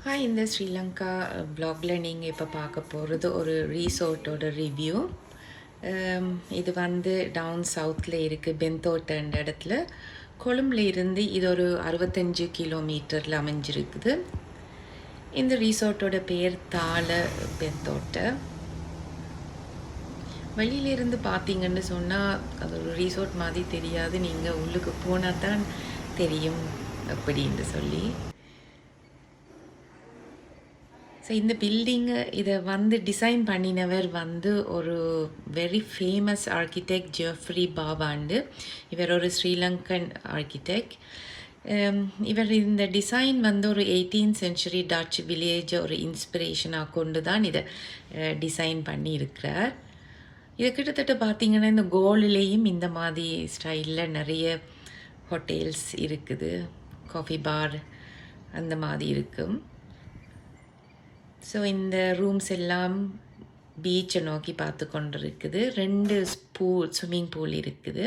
Hi, இந்த ஸ்ரீலங்கா வ்ளாகில் நீங்கள் இப்போ பார்க்க போகிறது ஒரு ரீசோர்ட்டோட ரிவ்யூ. இது வந்து டவுன் சவுத்தில் இருக்குது, பெந்தோட்டன்ற இடத்துல. கொழும்புல இருந்து இது ஒரு 65 கிலோமீட்டரில் அமைஞ்சிருக்குது. இந்த ரீசோர்ட்டோட பேர் தாள பெந்தோட்ட. வெளியிலிருந்து பார்த்தீங்கன்னு சொன்னால் அது ஒரு ரீசோர்ட் மாதிரி தெரியாது, நீங்கள் உள்ளுக்கு போனால் தான் தெரியும் அப்படின்னு சொல்லி. ஸோ இந்த பில்டிங்கை இதை வந்து டிசைன் பண்ணினவர் வந்து ஒரு வெரி ஃபேமஸ் ஆர்கிடெக்ட் ஜெஃப்ரி பாபாண்டு. இவர் ஒரு ஸ்ரீலங்கன் ஆர்கிடெக்ட். இவர் இந்த டிசைன் வந்து ஒரு 18th century டச் வில்லேஜை ஒரு இன்ஸ்பிரேஷனாக கொண்டு தான் இதை டிசைன் பண்ணியிருக்கிறார். இது கிட்டத்தட்ட பார்த்திங்கன்னா இந்த கோல்ட்லேயும் இந்த மாதிரி ஸ்டைலில் நிறைய ஹோட்டல்ஸ் இருக்குது, காஃபி பார் அந்த மாதிரி இருக்கும். ஸோ இந்த ரூம்ஸ் எல்லாம் பீச்சை நோக்கி பார்த்து கொண்டு இருக்குது. 2 ஸ்விம்மிங் பூல் இருக்குது.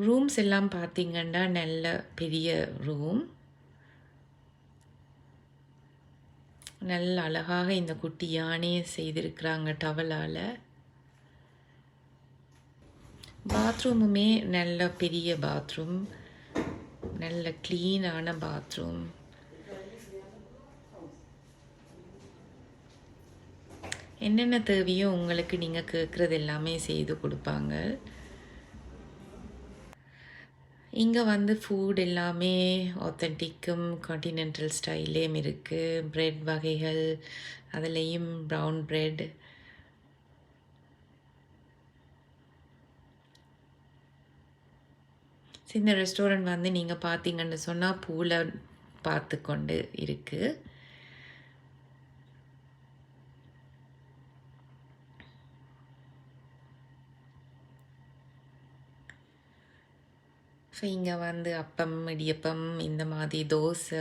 ரூம்ஸ் எல்லாம் பார்த்திங்கன்னா நல்ல பெரிய ரூம். நல்ல அழகாக இந்த குட்டி யானையை செய்திருக்கிறாங்க டவலால். பாத்ரூமுமே நல்ல பெரிய பாத்ரூம், நல்ல க்ளீனான பாத்ரூம். என்னென்ன தேவையோ உங்களுக்கு நீங்கள் கேட்குறது எல்லாமே செய்து கொடுப்பாங்க. இங்கே வந்து ஃபுட் எல்லாமே ஆத்தென்டிக்கும் கான்டினென்டல் ஸ்டைல்லேயும் இருக்குது. ப்ரெட் வகைகள், அதுலேயும் ப்ரவுன் ப்ரெட். இந்த ரெஸ்டாரண்ட் வந்து நீங்கள் பார்த்தீங்கன்னு சொன்னால் பூலை பார்த்து கொண்டு இருக்குது. ஸோ இங்கே வந்து அப்பம், இடியப்பம், இந்த மாதிரி தோசை,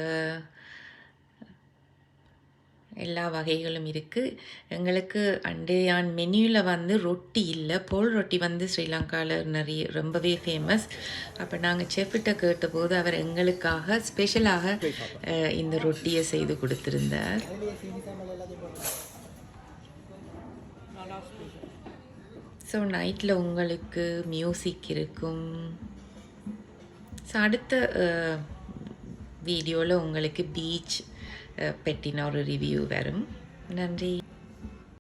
எல்லா வகைகளும் இருக்குது. எங்களுக்கு அண்டையான் மெனுவில் வந்து ரொட்டி இல்லை. போல் ரொட்டி வந்து ஸ்ரீலங்காவில் ரொம்பவே ஃபேமஸ். அப்போ நாங்கள் செஃப்கிட்ட கேட்டபோது அவர் எங்களுக்காக ஸ்பெஷலாக இந்த ரொட்டியை செய்து கொடுத்துருந்தார். ஸோ நைட்டில் உங்களுக்கு மியூசிக் இருக்கும். ஸோ அடுத்த வீடியோவில் உங்களுக்கு பீச் பெட்டின ஒரு ரிவ்யூ வரும். நன்றி.